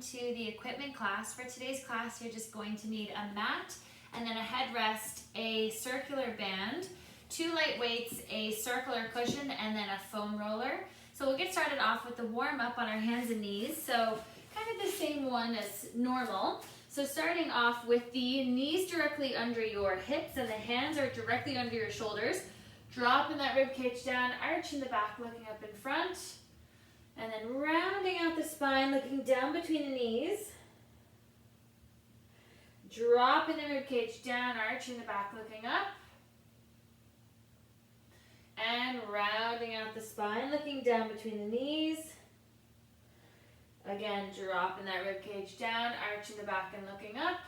to the equipment class. For today's class, you're just going to need a mat and then a headrest, a circular band, 2 light weights, a circular cushion, and then a foam roller. So we'll get started off with the warm up on our hands and knees. So kind of the same one as normal. So starting off with the knees directly under your hips and the hands are directly under your shoulders. Dropping that rib cage down, arching the back, looking up in front. And then rounding out the spine, looking down between the knees. Dropping the rib cage down, arching the back, looking up. And rounding out the spine, looking down between the knees. Again, dropping that rib cage down, arching the back and looking up.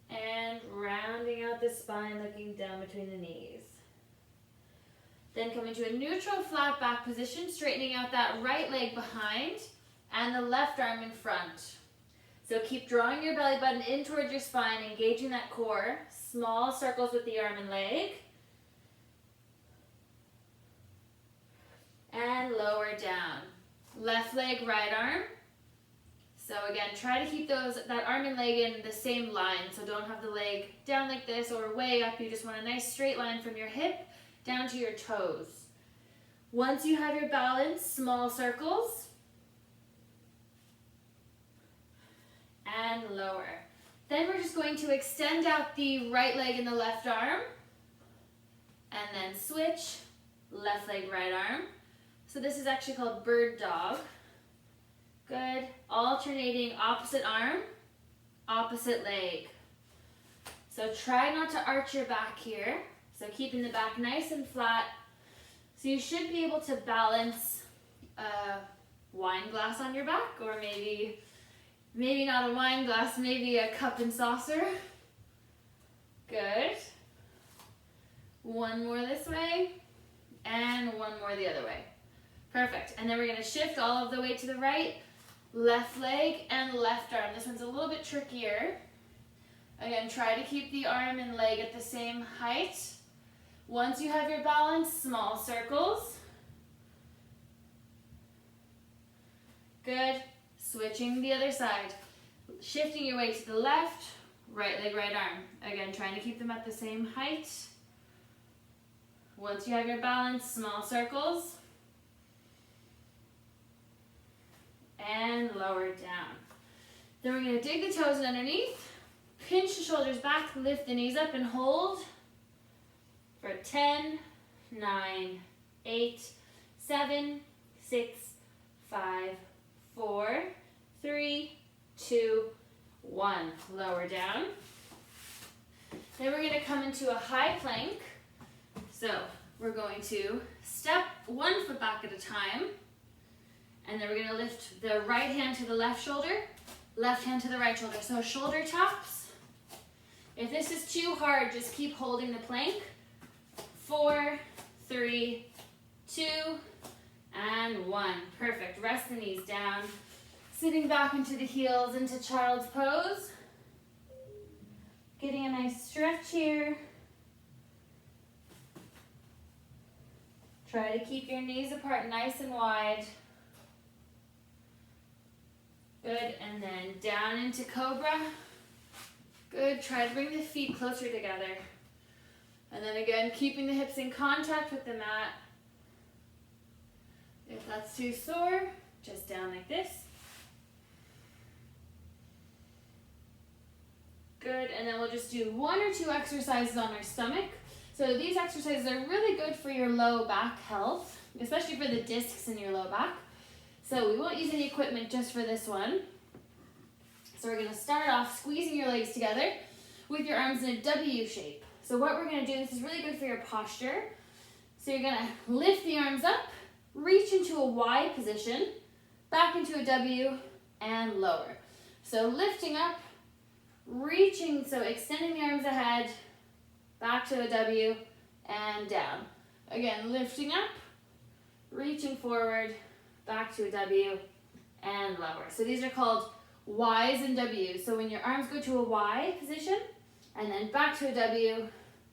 And rounding out the spine, looking down between the knees. Then coming to a neutral flat back position, straightening out that right leg behind and the left arm in front. So keep drawing your belly button in towards your spine, engaging that core. Small circles with the arm and leg. And lower down. Left leg, right arm. So again, try to keep that arm and leg in the same line. So don't have the leg down like this or way up. You just want a nice straight line from your hip down to your toes. Once you have your balance, small circles. And lower. Then we're just going to extend out the right leg and the left arm. And then switch, left leg, right arm. So this is actually called bird dog. Good. Alternating opposite arm, opposite leg. So try not to arch your back here. So keeping the back nice and flat. So you should be able to balance a wine glass on your back, or maybe not a wine glass, maybe a cup and saucer. Good. One more this way, and one more the other way. Perfect. And then we're going to shift all of the way to the right. Left leg and left arm. This one's a little bit trickier. Again, try to keep the arm and leg at the same height. Once you have your balance, small circles. Good. Switching the other side. Shifting your weight to the left, right leg, right arm. Again, trying to keep them at the same height. Once you have your balance, small circles. And lower down. Then we're going to dig the toes in underneath, pinch the shoulders back, lift the knees up and hold for 10, 9, 8, 7, 6, 5, 4, 3, 2, 1. Lower down. Then we're going to come into a high plank. So we're going to step 1 foot back at a time. And then we're going to lift the right hand to the left shoulder, left hand to the right shoulder. So shoulder taps. If this is too hard, just keep holding the plank. 4, 3, 2, and 1. Perfect. Rest the knees down. Sitting back into the heels into child's pose. Getting a nice stretch here. Try to keep your knees apart nice and wide. Good, and then down into cobra. Good, try to bring the feet closer together. And then again, keeping the hips in contact with the mat. If that's too sore, just down like this. Good, and then we'll just do 1 or 2 exercises on our stomach. So these exercises are really good for your low back health, especially for the discs in your low back. So we won't use any equipment just for this one. So we're going to start off squeezing your legs together with your arms in a W shape. So what we're going to do, this is really good for your posture. So you're going to lift the arms up, reach into a Y position, back into a W, and lower. So lifting up, reaching, so extending the arms ahead, back to a W, and down. Again, lifting up, reaching forward, back to a W, and lower. So these are called Ys and Ws. So when your arms go to a Y position, and then back to a W,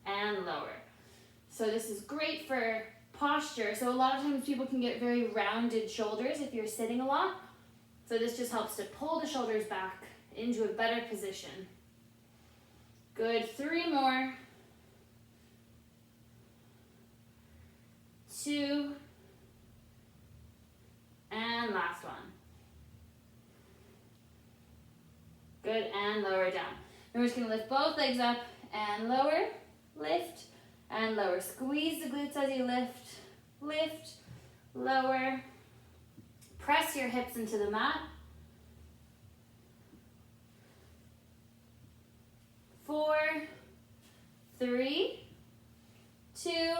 and lower. So this is great for posture. So a lot of times people can get very rounded shoulders if you're sitting a lot. So this just helps to pull the shoulders back into a better position. Good, 3 more. 2, and last one. Good, and lower down. Then we're just gonna lift both legs up and lower, lift, and lower. Squeeze the glutes as you lift, lift, lower. Press your hips into the mat. 4, 3, 2,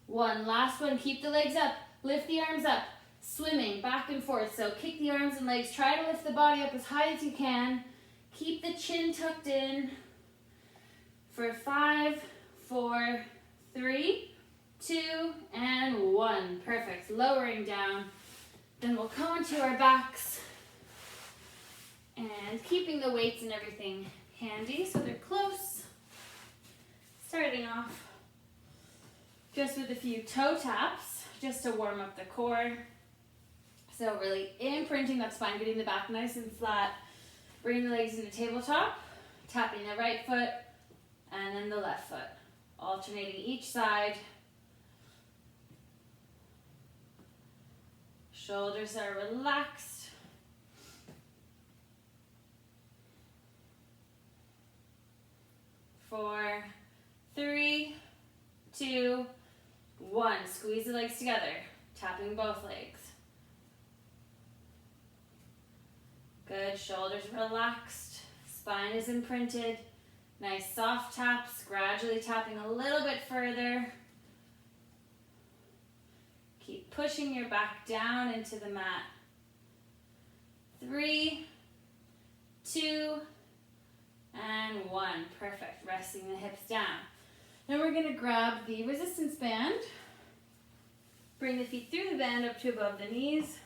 1. Last one, keep the legs up, lift the arms up, swimming back and forth. So kick the arms and legs, try to lift the body up as high as you can. Keep the chin tucked in for 5, 4, 3, 2, and 1. Perfect, lowering down. Then we'll come onto our backs and keeping the weights and everything handy so they're close. Starting off just with a few toe taps, just to warm up the core. So really imprinting that spine, getting the back nice and flat. Bring the legs into tabletop, tapping the right foot and then the left foot. Alternating each side. Shoulders are relaxed. 4, 3, 2, 1. Squeeze the legs together, tapping both legs. Good, shoulders relaxed, spine is imprinted. Nice soft taps, gradually tapping a little bit further. Keep pushing your back down into the mat. 3, 2, and 1. Perfect, resting the hips down. Now we're gonna grab the resistance band. Bring the feet through the band up to above the knees.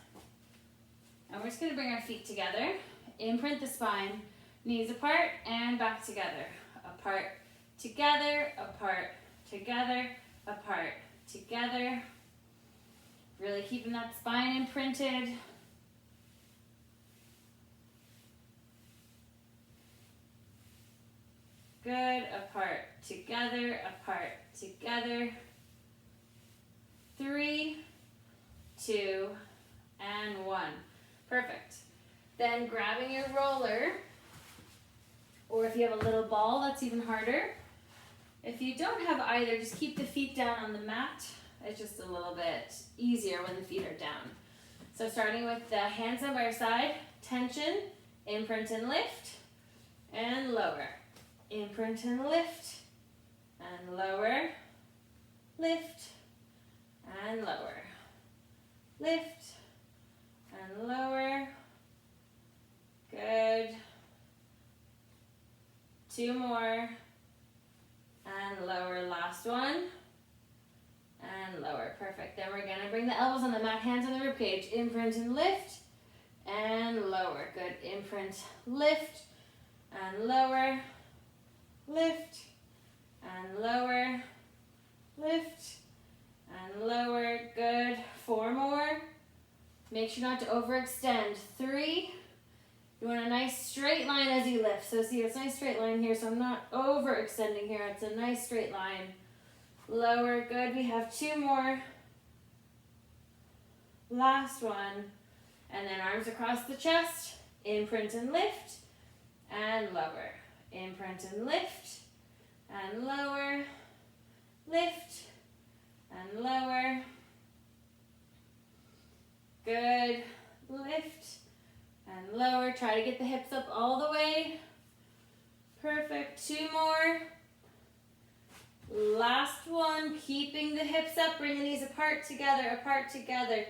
And we're just gonna bring our feet together. Imprint the spine, knees apart and back together. Apart, together, apart, together, apart, together. Really keeping that spine imprinted. Good, apart, together, apart, together. 3, 2, and 1. Perfect. Then grabbing your roller, or if you have a little ball, that's even harder. If you don't have either, just keep the feet down on the mat. It's just a little bit easier when the feet are down. So starting with the hands on by your side, tension, imprint and lift, and lower. Imprint and lift, and lower, lift, and lower. Lift, and lower. Good. 2 more, and lower, last one. And lower, perfect. Then we're gonna bring the elbows on the mat, hands on the rib cage. Imprint and lift, and lower. Good, imprint, lift, and lower, lift, and lower, lift, and lower. Good, 4 more. Make sure not to overextend. 3. You want a nice straight line as you lift. So see, it's a nice straight line here, so I'm not overextending here. It's a nice straight line. Lower, good. We have 2 more. Last one. And then arms across the chest. Imprint and lift. And lower. Imprint and lift. And lower. Lift. And lower. Good. Lift. And lower. Try to get the hips up all the way. Perfect. 2 more. Last one, keeping the hips up, bring the knees apart together,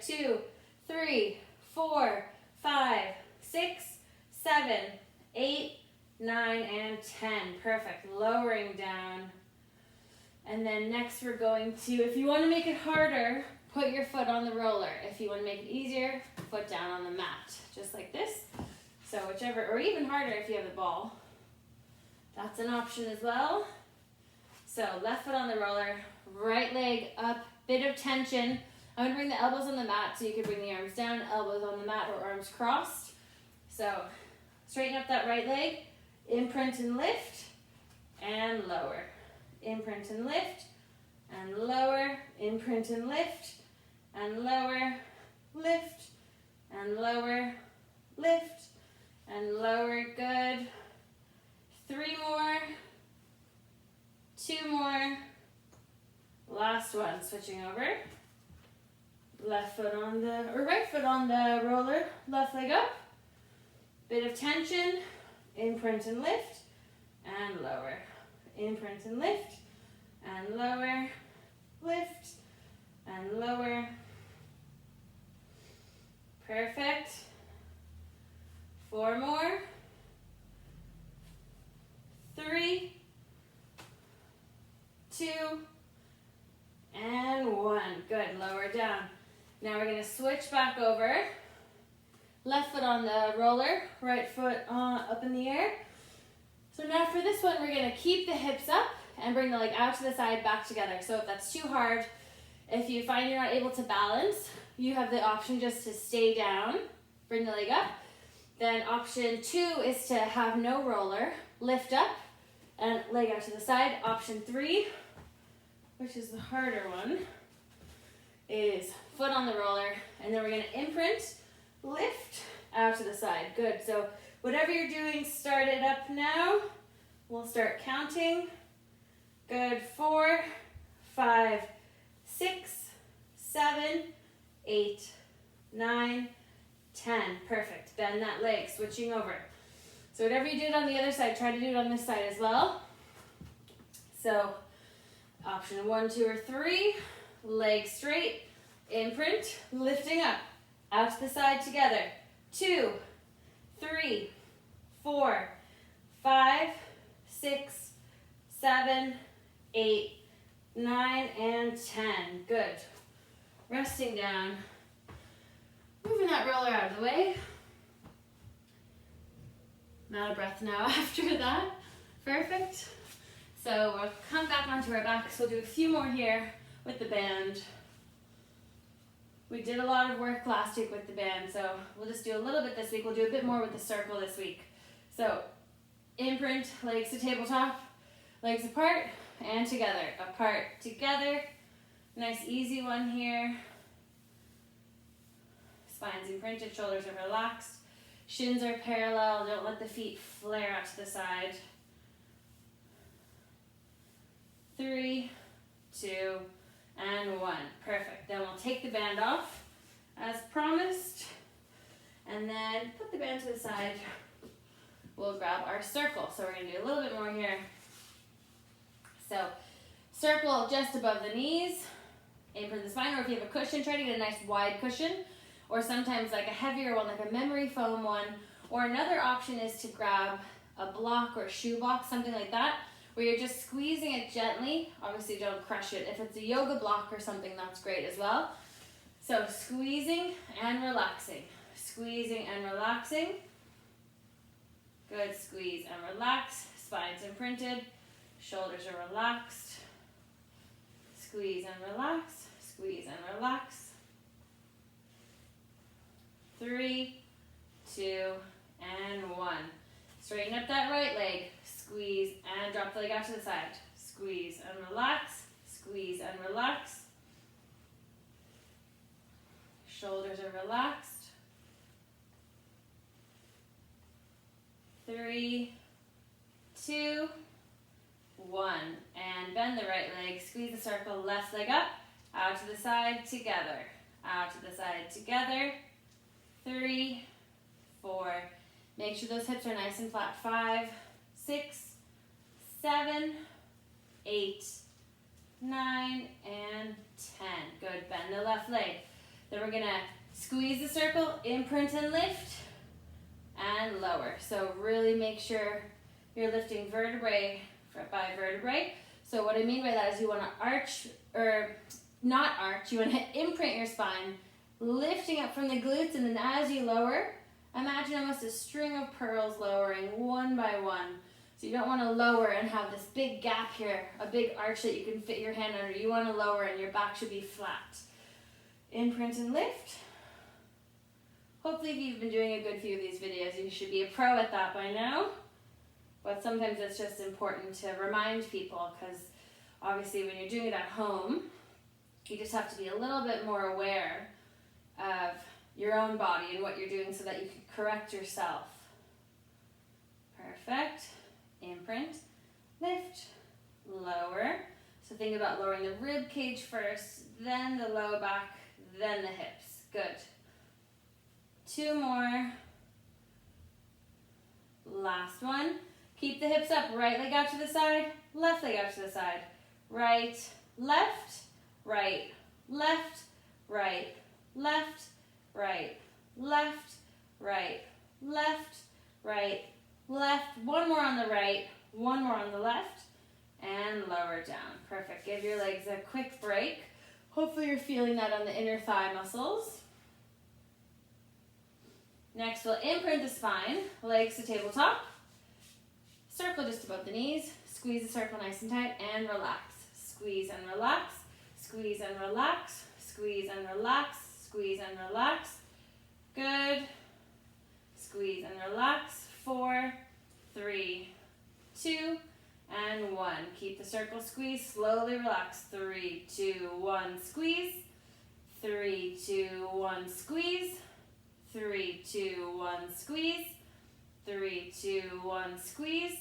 2, 3, 4, 5, 6, 7, 8, 9, and 10. Perfect, lowering down. And then next we're going to, if you want to make it harder, put your foot on the roller. If you want to make it easier, foot down on the mat, just like this. So whichever, or even harder if you have the ball. That's an option as well. So left foot on the roller, right leg up, bit of tension. I'm gonna bring the elbows on the mat, so you can bring the arms down, elbows on the mat or arms crossed. So straighten up that right leg, imprint and lift, and lower. Imprint and lift, and lower, imprint and lift, and lower, lift, and lower, lift, and lower, good. 3 more, 2 more, last one, switching over. Left foot on the, or right foot on the roller, left leg up. Bit of tension, imprint and lift, and lower. Imprint and lift, and lower, lift, and lower. Perfect. 4 more. 3, 2, and 1. Good, lower down. Now we're gonna switch back over. Left foot on the roller, right foot up in the air. So now for this one, we're gonna keep the hips up and bring the leg out to the side, back together. So if that's too hard, if you find you're not able to balance, you have the option just to stay down, bring the leg up. Then option 2 is to have no roller, lift up and leg out to the side. Option 3, which is the harder one, is foot on the roller, and then we're gonna imprint, lift, out to the side. Good, so whatever you're doing, start it up now. We'll start counting. Good, 4, 5, 6, 7, 8, 9, 10. Perfect, bend that leg, switching over. So whatever you did on the other side, try to do it on this side as well. So option 1, 2, or 3, leg straight, imprint, lifting up, out to the side together. 2, 3, 4, 5, 6, 7, 8, 9, and 10. Good. Resting down. Moving that roller out of the way. I'm out of breath now after that. Perfect. So we'll come back onto our backs. We'll do a few more here with the band. We did a lot of work last week with the band, so we'll just do a little bit this week. We'll do a bit more with the circle this week. So imprint, legs to tabletop, legs apart and together. Apart, together. Nice easy one here. Spine's imprinted, shoulders are relaxed. Shins are parallel, don't let the feet flare out to the side. 3, 2, and 1. Perfect. Then we'll take the band off as promised, and then put the band to the side. We'll grab our circle. So we're gonna do a little bit more here. So circle just above the knees, aim for the spine, or if you have a cushion, try to get a nice wide cushion, or sometimes like a heavier one, like a memory foam one, or another option is to grab a block or a shoe box, something like that, where you're just squeezing it gently. Obviously don't crush it. If it's a yoga block or something, that's great as well. So squeezing and relaxing. Squeezing and relaxing. Good, squeeze and relax. Spine's imprinted. Shoulders are relaxed. Squeeze and relax. Squeeze and relax. 3, 2, and 1. Straighten up that right leg. Squeeze and drop the leg out to the side. Squeeze and relax. Squeeze and relax. Shoulders are relaxed. 3, 2, 1. And bend the right leg. Squeeze the circle. Left leg up. Out to the side together. Out to the side together. 3, 4. Make sure those hips are nice and flat. 5, 6, 7, 8, 9, and 10. Good. Bend the left leg. Then we're going to squeeze the circle, imprint and lift, and lower. So really make sure you're lifting vertebrae by vertebrae. So what I mean by that is you want to arch, or not arch, you want to imprint your spine, lifting up from the glutes, and then as you lower, imagine almost a string of pearls lowering one by one. So you don't want to lower and have this big gap here, a big arch that you can fit your hand under. You want to lower and your back should be flat. Imprint and lift. Hopefully if you've been doing a good few of these videos, you should be a pro at that by now. But sometimes it's just important to remind people, because obviously when you're doing it at home, you just have to be a little bit more aware of your own body and what you're doing so that you can correct yourself. Perfect. Imprint, lift, lower. So think about lowering the rib cage first, then the low back, then the hips. Good. 2 more. Last one. Keep the hips up. Right leg out to the side, left leg out to the side. Right, left, right, left, right, left, right, left, right, left, right, left. One more on the right, one more on the left, and lower down. Perfect. Give your legs a quick break. Hopefully you're feeling that on the inner thigh muscles. Next, we'll imprint the spine, legs to tabletop. Circle just above the knees. Squeeze the circle nice and tight and relax. Squeeze and relax. Squeeze and relax. Squeeze and relax. Squeeze and relax. Good. Squeeze and relax. 4, 3, 2, and 1. Keep the circle squeeze. Slowly relax. 3, 2, 1, squeeze. 3, 2, 1, squeeze. 3, 2, 1, squeeze. 3, 2, 1, squeeze.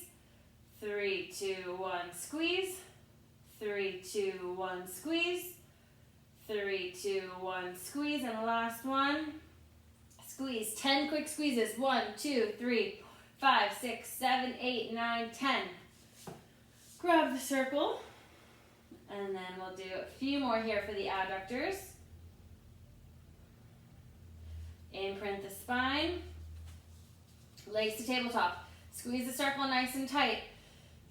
3, 2, 1, squeeze. 3, 2, 1, squeeze. 3, 2, 1, squeeze. And the last one. Squeeze. 10 quick squeezes. 1, 2, 3, 5, 6, 7, 8, 9, 10. Grab the circle. And then we'll do a few more here for the adductors. Imprint the spine. Legs to tabletop. Squeeze the circle nice and tight.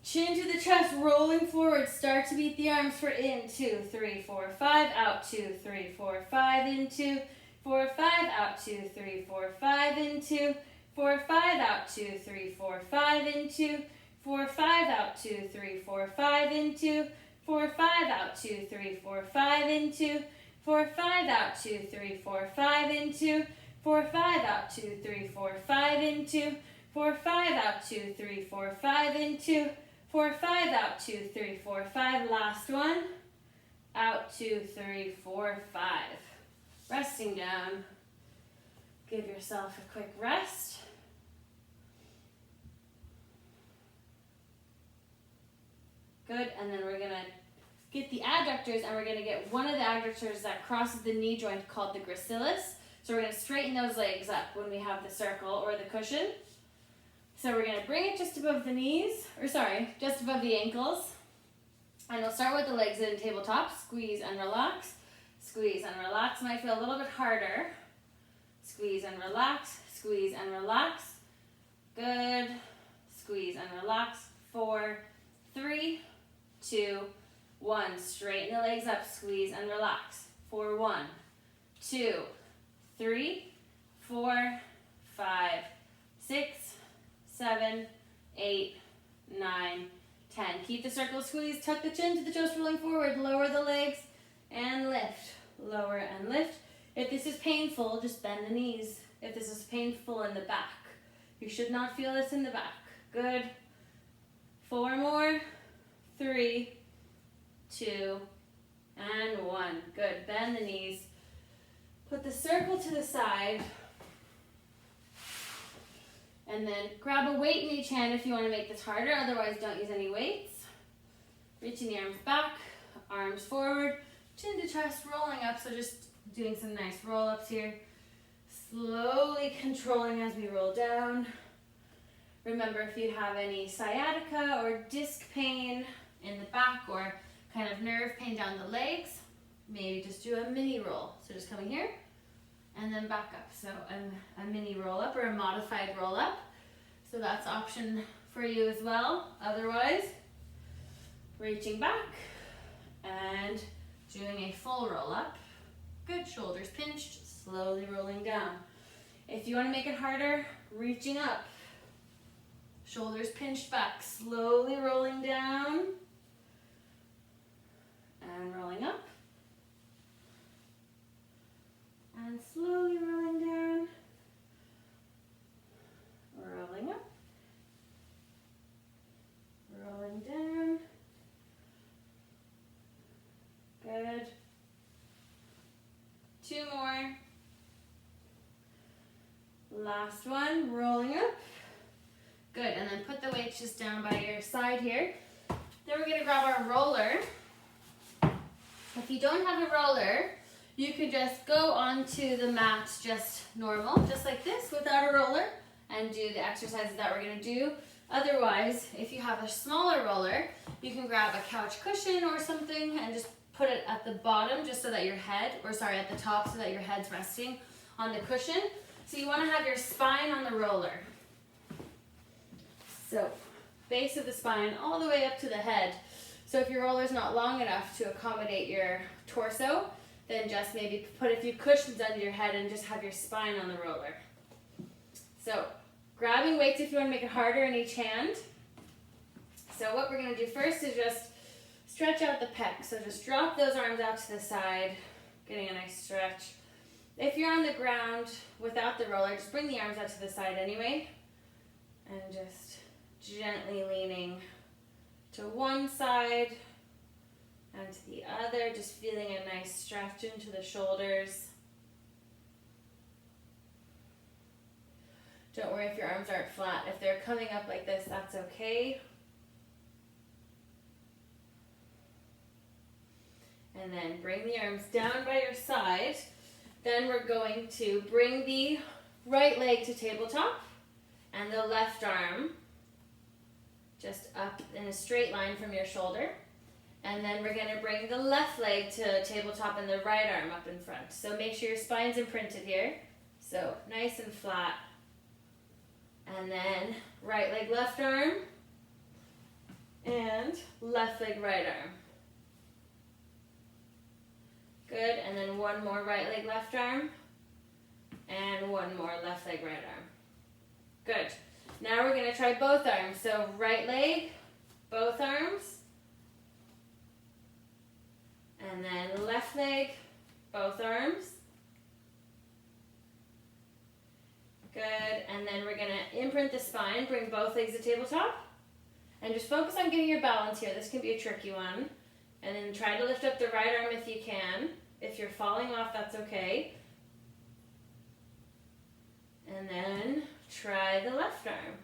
Chin to the chest, rolling forward. Start to beat the arms for in. 2, 3, 4, 5. Out. 2, 3, 4, 5. In. 2, 4, 5. Out. 2, 3, 4, 5. In. 2, 4, 5. Out. 2, 3, 4, 5. In. 2, 4, 5. Out. 2, 3, 4, 5. In. 2, 4, 5. Out. 2, 3, 4, 5. In. 2, 4, 5. Out. 2, 3, 4, 5. In. 2, 4, 5 out, 2, 3, 4, 5 into, 4, 5 out, 2, 3, 4, 5 into, 4, 5 out, 2, 3, 4, 5. Last one. Out, 2, 3, 4, 5. Resting down. Give yourself a quick rest. Good, and then we're gonna get the adductors, and we're gonna get one of the adductors that crosses the knee joint called the gracilis. So we're going to straighten those legs up when we have the circle or the cushion. So we're going to bring it just above the knees, just above the ankles. And we'll start with the legs in tabletop. Squeeze and relax. Squeeze and relax. Might feel a little bit harder. Squeeze and relax. Squeeze and relax. Good. Squeeze and relax. 4, 3, 2, 1. Straighten the legs up. Squeeze and relax. 4, 1, 2, 3, 4, 5, 6, 7, 8, 9, 10. Keep the circle squeeze. Tuck the chin to the toes, rolling forward. Lower the legs and lift. Lower and lift. If this is painful, just bend the knees. If this is painful in the back, you should not feel this in the back. Good. 4 more. 3, 2, and 1. Good. Bend the knees. Put the circle to the side, and then grab a weight in each hand if you want to make this harder, otherwise don't use any weights. Reaching the arms back, arms forward, chin to chest, rolling up, so just doing some nice roll-ups here. Slowly controlling as we roll down. Remember, if you have any sciatica or disc pain in the back or kind of nerve pain down the legs, maybe just do a mini roll. So just coming here and then back up. So a mini roll up or a modified roll up. So that's option for you as well. Otherwise, reaching back and doing a full roll up. Good, shoulders pinched, slowly rolling down. If you want to make it harder, reaching up. Shoulders pinched back, slowly rolling down and rolling up. And slowly rolling down, rolling up, rolling down. Good. 2 more. Last one, rolling up. Good, and then put the weights just down by your side here. Then we're gonna grab our roller. If you don't have a roller, you could just go onto the mat just normal, just like this, without a roller, and do the exercises that we're gonna do. Otherwise, if you have a smaller roller, you can grab a couch cushion or something and just put it at the bottom just so that your head, or sorry, at the top so that your head's resting on the cushion. So you wanna have your spine on the roller. So, base of the spine all the way up to the head. So if your roller's not long enough to accommodate your torso, then just maybe put a few cushions under your head and just have your spine on the roller. So, grabbing weights if you want to make it harder in each hand. So what we're going to do first is just stretch out the pec. So just drop those arms out to the side, getting a nice stretch. If you're on the ground without the roller, just bring the arms out to the side anyway. And just gently leaning to one side and to the other, just feeling a nice stretch into the shoulders. Don't worry if your arms aren't flat. If they're coming up like this, that's okay. And then bring the arms down by your side. Then we're going to bring the right leg to tabletop and the left arm just up in a straight line from your shoulder. And then we're going to bring the left leg to tabletop and the right arm up in front. So make sure your spine's imprinted here. So nice and flat. And then right leg, left arm. And left leg, right arm. Good. And then one more right leg, left arm. And one more left leg, right arm. Good. Now we're going to try both arms. So right leg, both arms. And then left leg, both arms. Good. And then we're going to imprint the spine, bring both legs to tabletop. And just focus on getting your balance here. This can be a tricky one. And then try to lift up the right arm if you can. If you're falling off, that's okay. And then try the left arm.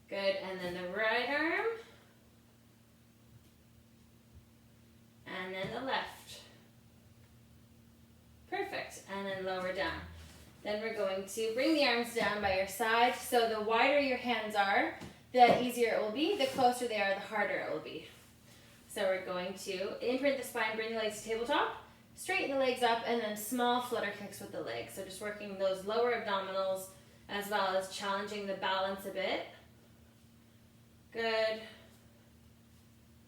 Good. And then the right arm. And then the left. Perfect. And then lower down. Then we're going to bring the arms down by your side. So the wider your hands are, the easier it will be. The closer they are, the harder it will be. So we're going to imprint the spine, bring the legs to tabletop, straighten the legs up, and then small flutter kicks with the legs. So just working those lower abdominals as well as challenging the balance a bit. Good.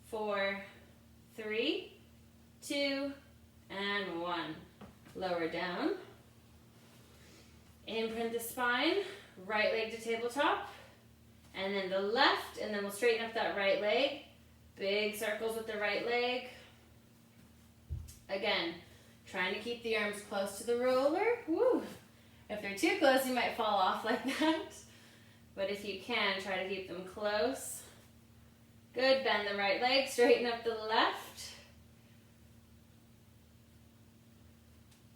4, 3, 2, and 1. Lower down. Imprint the spine, right leg to tabletop, and then the left, and then we'll straighten up that right leg. Big circles with the right leg. Again, trying to keep the arms close to the roller. Woo! If they're too close, you might fall off like that. But if you can, try to keep them close. Good, bend the right leg, straighten up the left.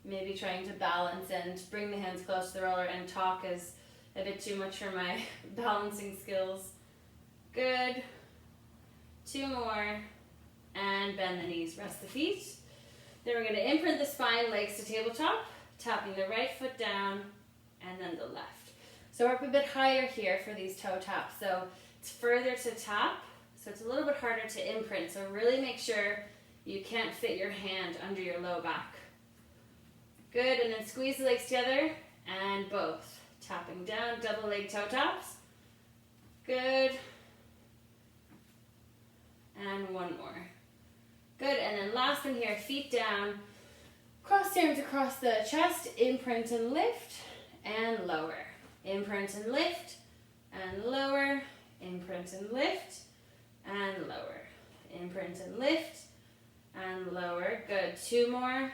Maybe trying to balance and bring the hands close to the roller and talk is a bit too much for my balancing skills. Good. 2 more. And bend the knees, rest the feet. Then we're going to imprint the spine, legs to tabletop, tapping the right foot down, and then the left. So we're up a bit higher here for these toe taps. So it's further to tap, so it's a little bit harder to imprint. So really make sure you can't fit your hand under your low back. Good, and then squeeze the legs together, and both. Tapping down, double leg toe taps. Good. And one more. Good, and then last one here, feet down. Cross the arms across the chest, imprint and lift, and lower. Imprint and lift, and lower. Imprint and lift, and lower. Imprint and lift, and lower. Good, 2 more.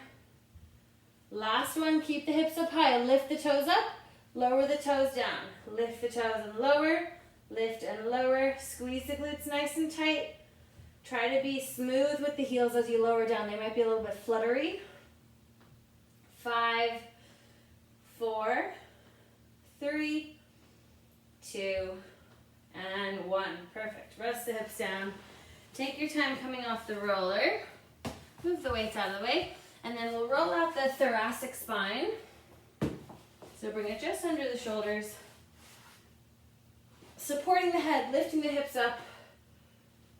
Last one, keep the hips up high. Lift the toes up, lower the toes down. Lift the toes and lower, lift and lower. Squeeze the glutes nice and tight. Try to be smooth with the heels as you lower down. They might be a little bit fluttery. 5, 4, 3, 2, and 1. Perfect. Rest the hips down. Take your time coming off the roller. Move the weights out of the way. And then we'll roll out the thoracic spine. So bring it just under the shoulders. Supporting the head, lifting the hips up.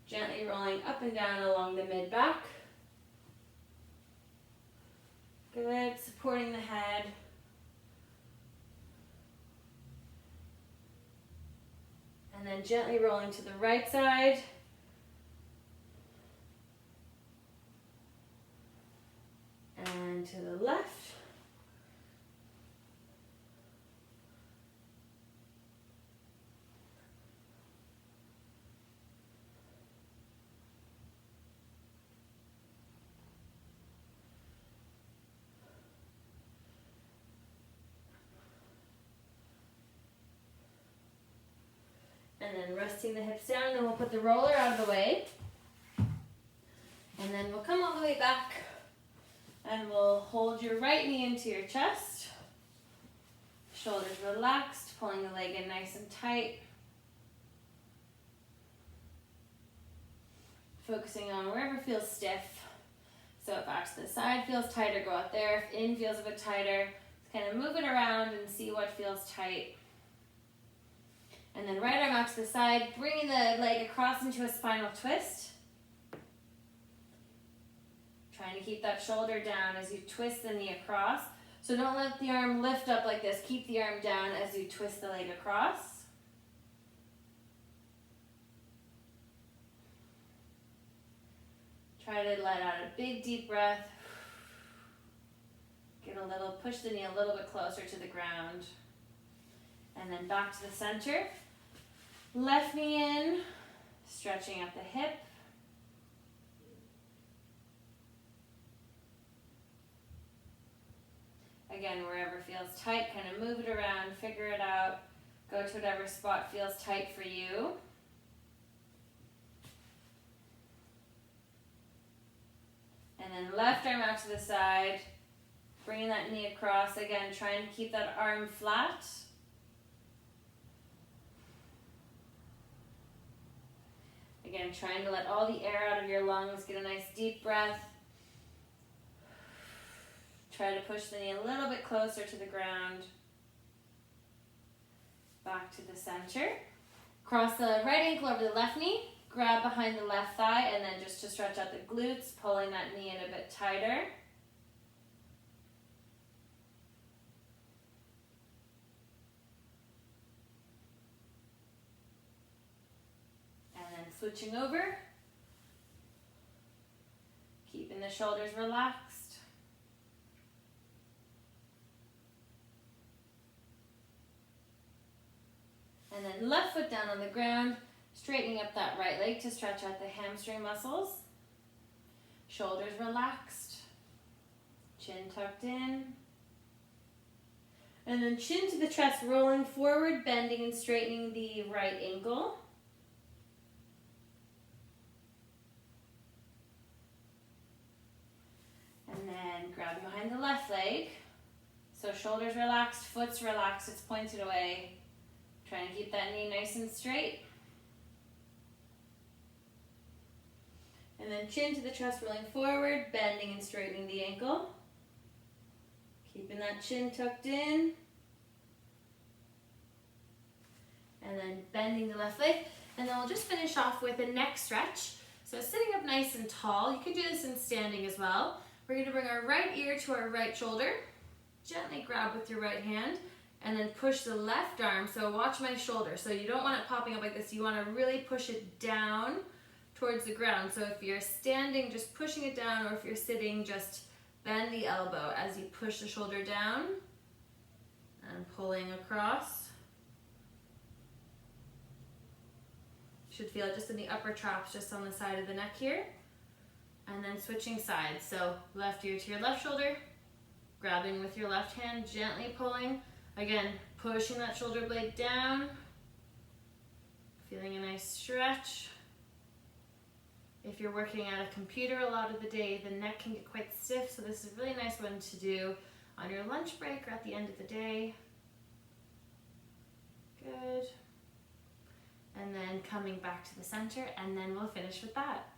Gently rolling up and down along the mid-back. Good. Supporting the head. And then gently rolling to the right side. And to the left. And then resting the hips down, then we'll put the roller out of the way. And then we'll come all the way back. And we'll hold your right knee into your chest. Shoulders relaxed, pulling the leg in nice and tight. Focusing on wherever feels stiff. So if out to the side feels tighter, go out there. If in feels a bit tighter, kind of move it around and see what feels tight. And then right arm out to the side, bringing the leg across into a spinal twist. Trying to keep that shoulder down as you twist the knee across. So don't let the arm lift up like this. Keep the arm down as you twist the leg across. Try to let out a big deep breath. Get a little, push the knee a little bit closer to the ground. And then back to the center. Left knee in, stretching at the hip. Again, wherever feels tight, kind of move it around, figure it out. Go to whatever spot feels tight for you. And then left arm out to the side, bringing that knee across. Again, trying to keep that arm flat. Again, trying to let all the air out of your lungs, get a nice deep breath. Try to push the knee a little bit closer to the ground. Back to the center. Cross the right ankle over the left knee. Grab behind the left thigh, and then just to stretch out the glutes, pulling that knee in a bit tighter. And then switching over. Keeping the shoulders relaxed. And then left foot down on the ground, straightening up that right leg to stretch out the hamstring muscles. Shoulders relaxed. Chin tucked in. And then chin to the chest, rolling forward, bending and straightening the right ankle. And then grab behind the left leg. So shoulders relaxed, foot's relaxed, it's pointed away. Trying to keep that knee nice and straight. And then chin to the chest, rolling forward, bending and straightening the ankle. Keeping that chin tucked in. And then bending the left leg. And then we'll just finish off with a neck stretch. So sitting up nice and tall. You can do this in standing as well. We're going to bring our right ear to our right shoulder. Gently grab with your right hand. And then push the left arm, so watch my shoulder. So you don't want it popping up like this, you want to really push it down towards the ground. So if you're standing, just pushing it down, or if you're sitting, just bend the elbow as you push the shoulder down and pulling across. Should feel it just in the upper traps, just on the side of the neck here. And then switching sides, so left ear to your left shoulder, grabbing with your left hand, gently pulling. Again, pushing that shoulder blade down. Feeling a nice stretch. If you're working at a computer a lot of the day, the neck can get quite stiff, so this is a really nice one to do on your lunch break or at the end of the day. Good. And then coming back to the center, and then we'll finish with that.